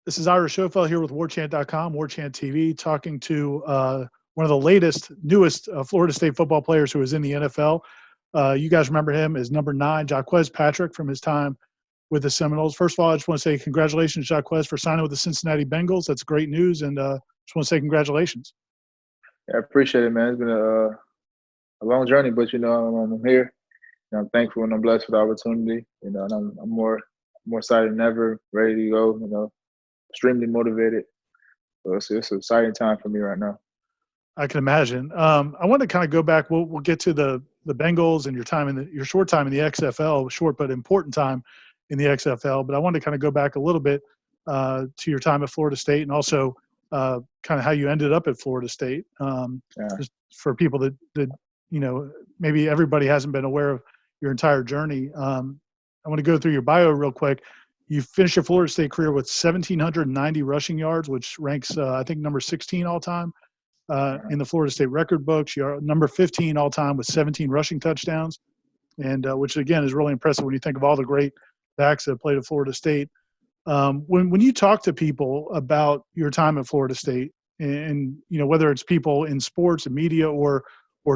This is Ira Schofel here with Warchant.com, Warchant TV, talking to one of the newest Florida State football players who is in the NFL. You guys remember him as number 9, Jacques Patrick, from his time with the Seminoles. First of all, I just want to say congratulations, Jacques, for signing with the Cincinnati Bengals. That's great news, and just want to say congratulations. Yeah, I appreciate it, man. It's been a long journey, but I'm here. I'm thankful and I'm blessed for the opportunity. And I'm more excited than ever, ready to go. Extremely motivated. So it's an exciting time for me right now. I can imagine. I want to kind of go back. We'll get to the Bengals and your short time in the XFL, short but important time in the XFL. But I want to kind of go back a little bit to your time at Florida State, and also kind of how you ended up at Florida State. Just for people that maybe everybody hasn't been aware of your entire journey. I want to go through your bio real quick. You finished your Florida State career with 1,790 rushing yards, which ranks, I think, number 16 all-time in the Florida State record books. You're number 15 all-time with 17 rushing touchdowns, and which, again, is really impressive when you think of all the great backs that have played at Florida State. When you talk to people about your time at Florida State, and whether it's people in sports and media or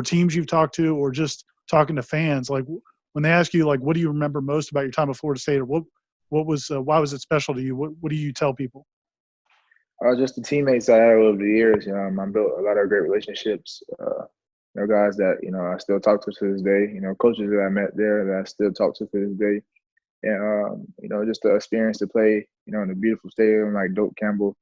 teams you've talked to, or just talking to fans, like when they ask you, like, what do you remember most about your time at Florida State, or why was it special to you? What do you tell people? Just the teammates I had over the years. I built a lot of great relationships. Guys that I still talk to this day. Coaches that I met there that I still talk to this day. And just the experience to play, in a beautiful stadium like Doak Campbell,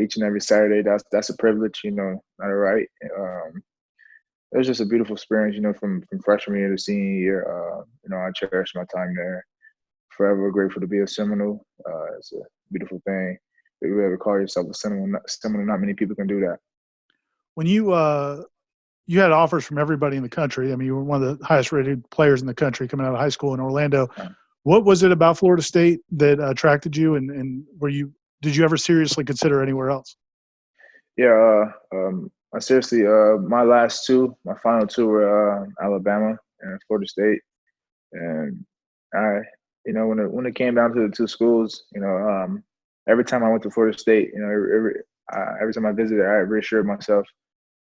each and every Saturday. That's a privilege, not a right. It was just a beautiful experience, from freshman year to senior year. I cherish my time there. Forever grateful to be a Seminole. It's a beautiful thing. If you ever call yourself a Seminole, not many people can do that. When you had offers from everybody in the country. I mean, you were one of the highest-rated players in the country coming out of high school in Orlando. Yeah. What was it about Florida State that attracted you, and did you ever seriously consider anywhere else? Yeah, I seriously, my final two were Alabama and Florida State, and when it came down to the two schools, every time I went to Florida State, every time I visited, I reassured myself.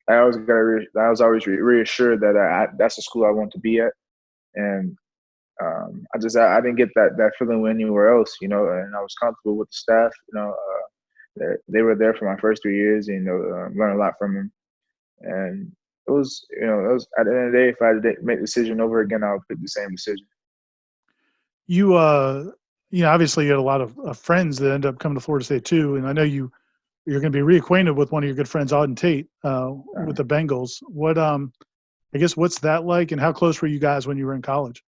I was always reassured that that's the school I want to be at, and I didn't get that feeling anywhere else, and I was comfortable with the staff. They were there for my first 3 years, and learned a lot from them. And it was at the end of the day, if I had to make the decision over again, I would pick the same decision. You obviously you had a lot of friends that end up coming to Florida State too, and I know you're going to be reacquainted with one of your good friends, Auden Tate, with the Bengals. What's that like, and how close were you guys when you were in college?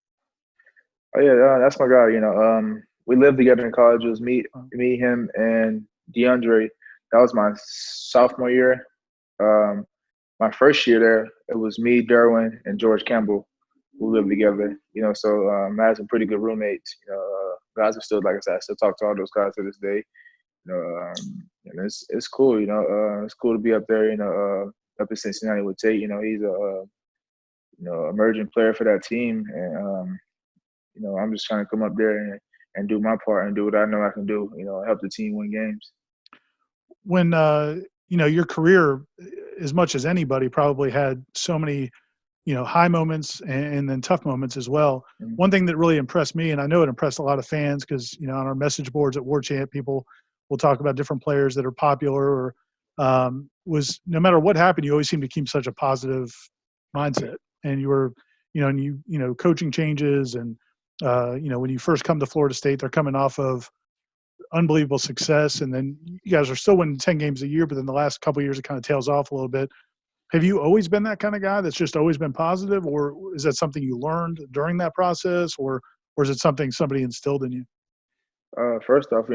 Oh yeah, that's my guy. We lived together in college. It was me, him, and DeAndre. That was my sophomore year. My first year there, it was me, Derwin, and George Campbell who lived together. So I had some pretty good roommates. Guys are still, like I said, I still talk to all those guys to this day. And it's cool. It's cool to be up there. Up in Cincinnati with Tate. He's a emerging player for that team, and I'm just trying to come up there and do my part and do what I know I can do. Help the team win games. When your career, as much as anybody, probably had so many high moments and then tough moments as well. Mm-hmm. One thing that really impressed me, and I know it impressed a lot of fans, because on our message boards at Warchant, people will talk about different players that are popular, or was no matter what happened, you always seem to keep such a positive mindset. And you were, coaching changes, and when you first come to Florida State, they're coming off of unbelievable success, and then you guys are still winning 10 games a year, but then the last couple of years it kind of tails off a little bit. Have you always been that kind of guy that's just always been positive, or is that something you learned during that process, or is it something somebody instilled in you? First off,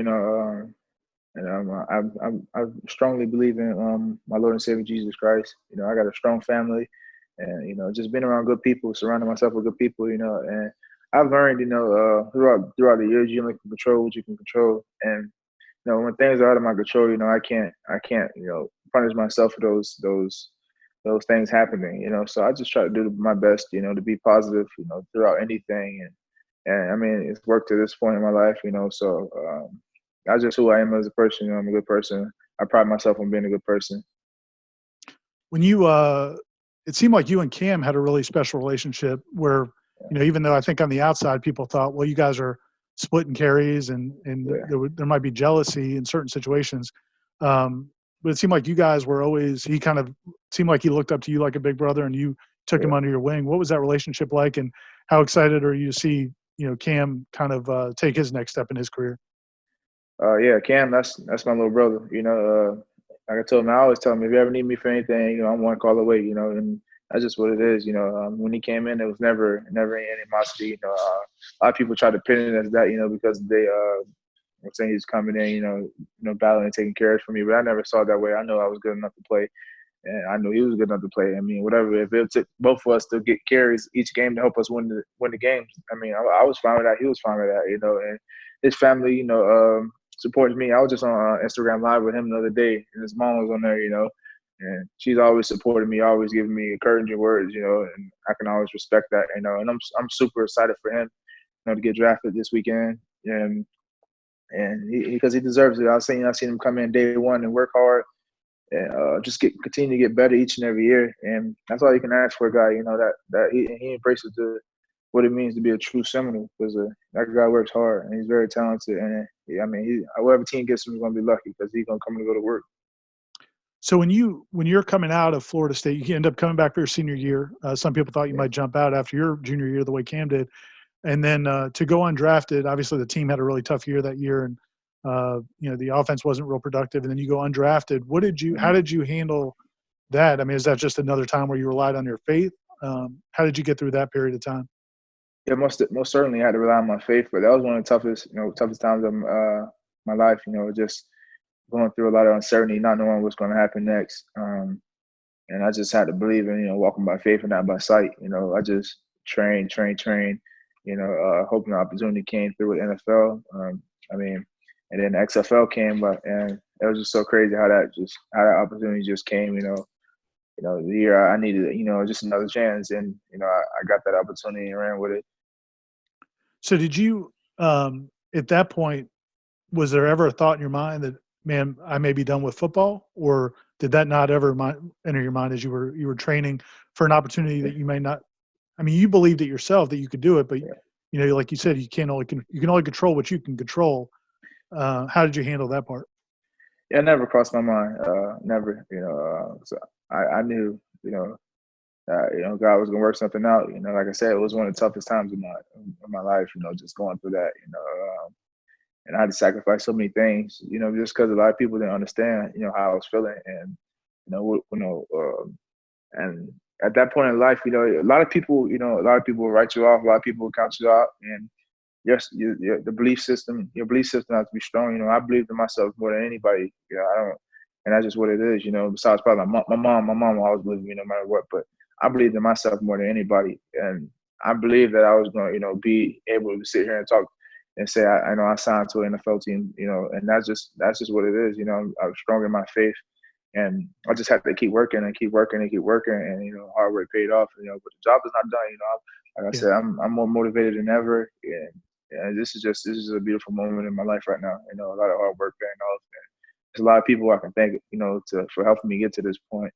I strongly believe in my Lord and Savior Jesus Christ. I got a strong family, and just being around good people, surrounding myself with good people. And I've learned, throughout the years, you only can control what you can control. And when things are out of my control, I can't punish myself for those things happening. So I just try to do my best, to be positive, throughout anything. And I mean, it's worked to this point in my life, so that's just who I am as a person. You know, I'm a good person. I pride myself on being a good person. When you it seemed like you and Cam had a really special relationship where, even though I think on the outside people thought, well, you guys are splitting carries and there might be jealousy in certain situations. But it seemed like you guys were always, he kind of seemed like he looked up to you like a big brother and you took him under your wing. What was that relationship like, and how excited are you to see, Cam kind of take his next step in his career? Yeah, Cam, that's my little brother. Like I told him, I always tell him, if you ever need me for anything, I'm one call away. And that's just what it is. When he came in, there was never any animosity. A lot of people try to pin it as that, because they were saying he's coming in, battling and taking care of for me. But I never saw it that way. I know I was good enough to play, and I knew he was good enough to play. I mean, whatever. If it took both of us to get carries each game to help us win the games, I mean, I was fine with that. He was fine with that. And his family, supports me. I was just on Instagram Live with him the other day, and his mom was on there, and she's always supported me, always giving me encouraging words, and I can always respect that, and I'm super excited for him, to get drafted this weekend, and because he deserves it. I seen him come in day one and work hard, and just continue to get better each and every year, and that's all you can ask for a guy, that he embraces what it means to be a true Seminole, because that guy works hard and he's very talented. And whatever team gets him is going to be lucky because he's going to come and go to work. So when you're coming out of Florida State, you end up coming back for your senior year. Some people thought you might jump out after your junior year the way Cam did. And then to go undrafted, obviously the team had a really tough year that year, and the offense wasn't real productive. And then you go undrafted. How did you handle that? I mean, is that just another time where you relied on your faith? How did you get through that period of time? Yeah, most certainly I had to rely on my faith, but that was one of the toughest times of my life. Just going through a lot of uncertainty, not knowing what's going to happen next. And I just had to believe in, walking by faith and not by sight. I just trained, hoping the opportunity came through with NFL. And then the XFL came, and it was just so crazy how that opportunity just came. The year I needed, just another chance, and I got that opportunity and ran with it. So did you, at that point, was there ever a thought in your mind that, man, I may be done with football, or did that not ever enter your mind as you were training for an opportunity that you may not? I mean, you believed it yourself that you could do it, but like you said, you can only control what you can control. How did you handle that part? Yeah, it never crossed my mind. Never. So I knew, God was gonna work something out. Like I said, it was one of the toughest times in my life. Just going through that. And I had to sacrifice so many things. Just because a lot of people didn't understand, how I was feeling, and and at that point in life, a lot of people will write you off. A lot of people will count you out, and yes, the belief system, your belief system has to be strong. I believe in myself more than anybody. I don't, and that's just what it is. Besides probably my mom will always believe me no matter what. But I believed in myself more than anybody, and I believed that I was going to, be able to sit here and talk and say, I signed to an NFL team, and that's just what it is. I was strong in my faith, and I just had to keep working and keep working and keep working, and hard work paid off. But the job is not done. Like I said, I'm more motivated than ever, and this is a beautiful moment in my life right now. A lot of hard work paying off. And there's a lot of people I can thank, for helping me get to this point,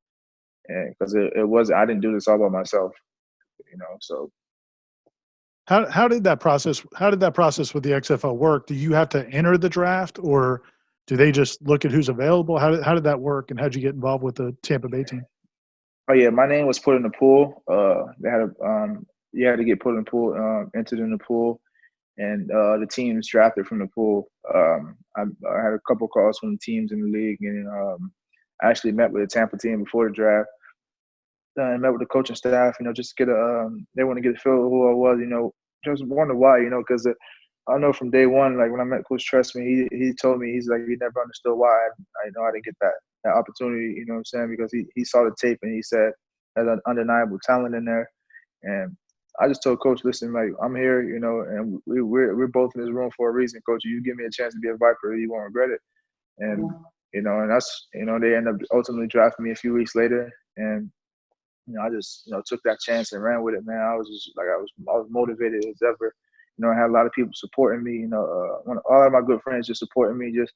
and because I didn't do this all by myself, so. How did that process with the XFL work? Do you have to enter the draft, or do they just look at who's available? How did that work, and how did you get involved with the Tampa Bay team? Oh yeah, my name was put in the pool. You had to get put in the pool, entered in the pool, and the teams drafted from the pool. I had a couple calls from the teams in the league, and I actually met with the Tampa team before the draft. I met with the coaching staff, just get they want to get a feel of who I was, just wonder why, because I know from day one, like when I met Coach Trustman, he told me, he's like, he never understood why I didn't get that opportunity, you know what I'm saying? Because he saw the tape and he said there's an undeniable talent in there. And I just told Coach, listen, like I'm here, and we're both in this room for a reason, Coach. You give me a chance to be a Viper, you won't regret it. And, and that's, they end up ultimately drafting me a few weeks later. And, I just, took that chance and ran with it, man. I was just like, I was motivated as ever. I had a lot of people supporting me. All of my good friends just supporting me, just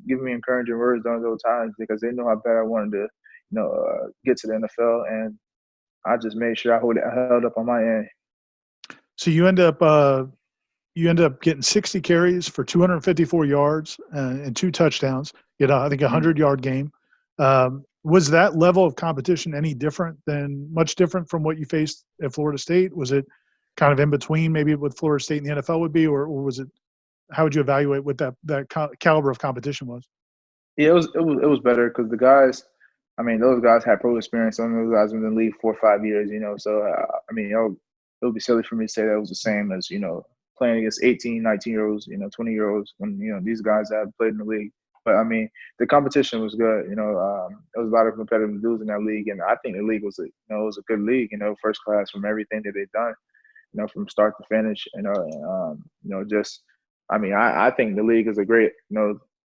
giving me encouraging words during those times because they know how bad I wanted to, get to the NFL, and I just made sure I held up on my end. So you end up getting 60 carries for 254 yards and 2 touchdowns. I think 100-yard game. Was that level of competition much different from what you faced at Florida State? Was it kind of in between maybe what Florida State and the NFL would be, or was it? How would you evaluate what that caliber of competition was? Yeah, it was better because the guys, those guys had pro experience. Some of those guys have been in the league 4 or 5 years, So it would be silly for me to say that it was the same as playing against 18, 19-year-olds, 20-year-olds when these guys have played in the league. But the competition was good. There was a lot of competitive dudes in that league, and I think the league was a good league. First class from everything that they've done. From start to finish. I think the league is a great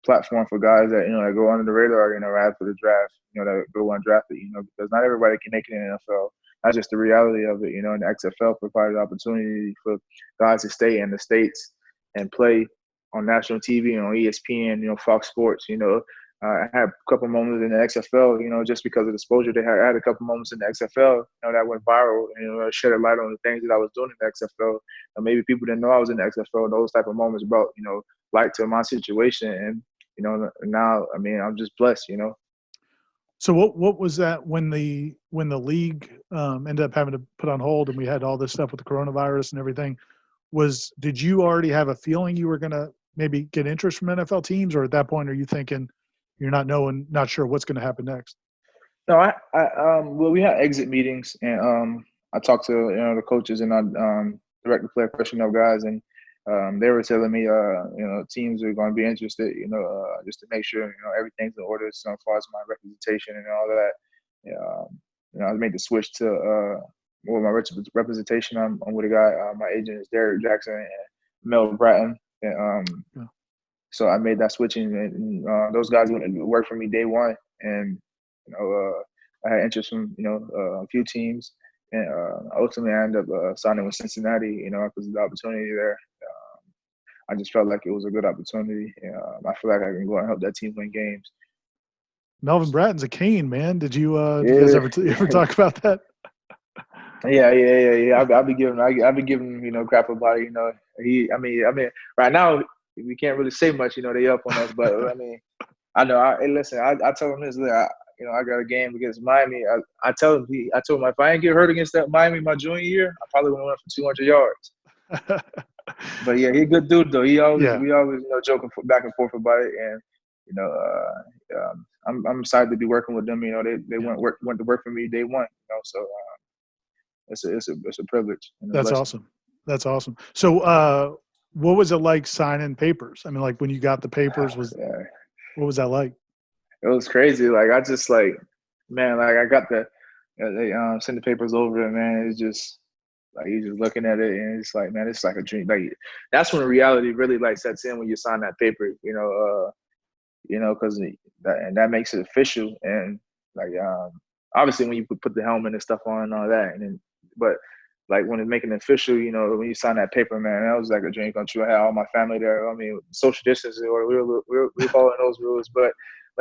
platform for guys that that go under the radar. After the draft, that go undrafted. Because not everybody can make it in the NFL. That's just the reality of it. And the XFL provided opportunity for guys to stay in the States and play on national TV and on ESPN, Fox Sports. I had a couple moments in the XFL, just because of the exposure they had. I had a couple moments in the XFL, that went viral, shed a light on the things that I was doing in the XFL. And maybe people didn't know I was in the XFL. Those type of moments brought, light to my situation. And, now, I'm just blessed, So what was that when the league ended up having to put on hold and we had all this stuff with the coronavirus and everything? Did you already have a feeling you were going to maybe get interest from NFL teams, or at that point are you thinking you're not sure what's going to happen next? No, well, we had exit meetings, and I talked to the coaches and I directed player personnel guys, and they were telling me teams are going to be interested, just to make sure everything's in order as far as my representation and all that. I made the switch to with my representation. I'm with a guy. My agent is Derek Jackson and Mel Bratton, and so I made that switching, and those guys went to work for me day one, and I had interest from a few teams, and ultimately I ended up signing with Cincinnati, because of the opportunity there. I just felt like it was a good opportunity. I feel like I can go and help that team win games. Melvin Bratton's a Cane, man. Did you guys ever talk about that? Yeah. I'll be giving crap about it. Right now we can't really say much. They up on us, but I know. Listen. I told him this. I got a game against Miami. I told him if I ain't get hurt against that Miami my junior year, I probably would have went for 200 yards. But yeah, he's a good dude though. We always joking back and forth about it, and I'm excited to be working with them. They went to work for me day one. So it's a privilege. That's awesome. That's awesome. So what was it like signing papers? Like when you got the papers, what was that like? It was crazy. Like I just I got they sent the papers over, and man, it's just like you're just looking at it, and it's like, man, it's like a dream. Like that's when reality really sets in when you sign that paper, because that makes it official, and obviously when you put the helmet and stuff on and all that, but when it's making it official, when you sign that paper, man, that was like a dream come true. I had all my family there. Social distancing, or we following those rules, but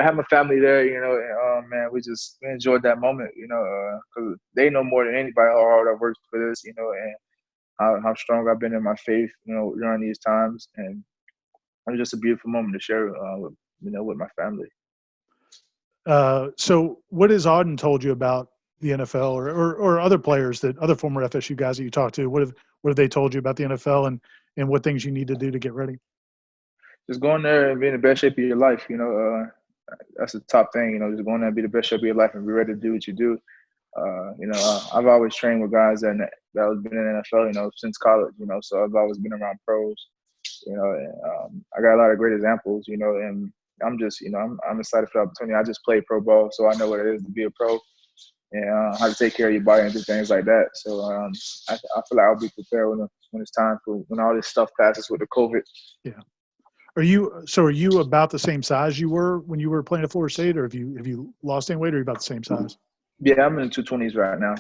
I had my family there, and man, we enjoyed that moment, because they know more than anybody how hard I've worked for this, and how strong I've been in my faith, during these times, and it was just a beautiful moment to share with my family. So what has Auden told you about the NFL or other players other former FSU guys that you talked to? What have they told you about the NFL and what things you need to do to get ready? Just going there and be in the best shape of your life, that's the top thing, just going there and be the best shape of your life and be ready to do what you do. I've always trained with guys that have been in the NFL, since college, so I've always been around pros, and I got a lot of great examples, and I'm just, I'm excited for the opportunity. I just played pro ball, so I know what it is to be a pro and how to take care of your body and do things like that. So I feel like I'll be prepared when it's time when all this stuff passes with the COVID. Yeah. Are you about the same size you were when you were playing at Florida State, or have you lost any weight, or are you about the same size? Yeah, I'm in the 220s right now.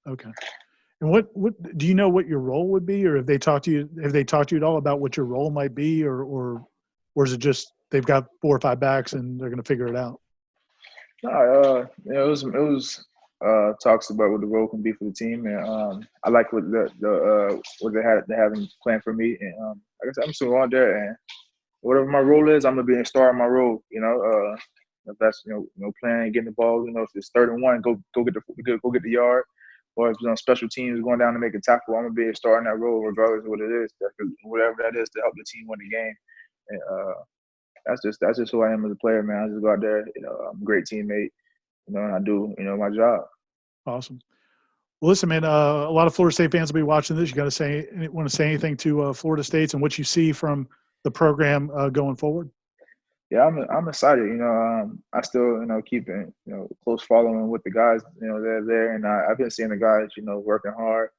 Okay. And what do you know what your role would be, or have they talked to you? Have they talked to you at all about what your role might be, or is it just they've got 4 or 5 backs and they're going to figure it out? It was talks about what the role can be for the team, and I like what what they having planned for me, and like I said, I'm still on there, and whatever my role is, I'm gonna be a star in my role. If that's playing, getting the ball. If it's 3rd and 1, go get the yard, or if it's on special teams, going down to make a tackle, I'm gonna be a star in that role, regardless of what it is. Whatever that is to help the team win the game, and that's just who I am as a player, man. I just go out there, I'm a great teammate, and I do, my job. Awesome. Well, listen, man. A lot of Florida State fans will be watching this. You got to want to say anything to Florida State's and what you see from the program going forward? Yeah, I'm excited. I still keep close following with the guys. They're there, and I've been seeing the guys working hard.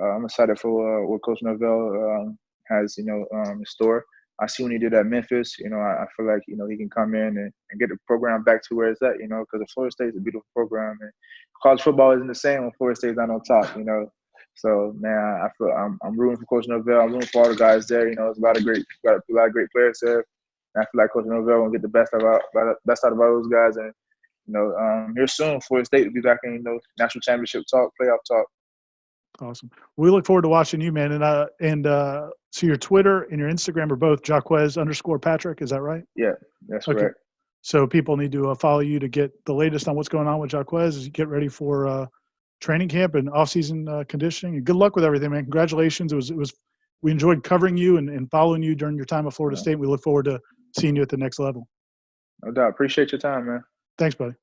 I'm excited for what Coach Norvell has in store. I see when he did at Memphis. I feel like he can come in and get the program back to where it's at. Because Florida State is a beautiful program, and college football isn't the same when Florida State's not on top. So man, I feel I'm rooting for Coach Norvell. I'm rooting for all the guys there. There's got a lot of great players there. And I feel like Coach Norvell will get the best out of all those guys. And here soon, Florida State will be back in national championship talk, playoff talk. Awesome. We look forward to watching you, man. And so your Twitter and your Instagram are both Jacques_Patrick. Is that right? Yeah, that's correct. So people need to follow you to get the latest on what's going on with Jacques as you get ready for training camp and off-season conditioning. And good luck with everything, man. Congratulations. We enjoyed covering you and following you during your time at Florida State. We look forward to seeing you at the next level. No doubt. Appreciate your time, man. Thanks, buddy.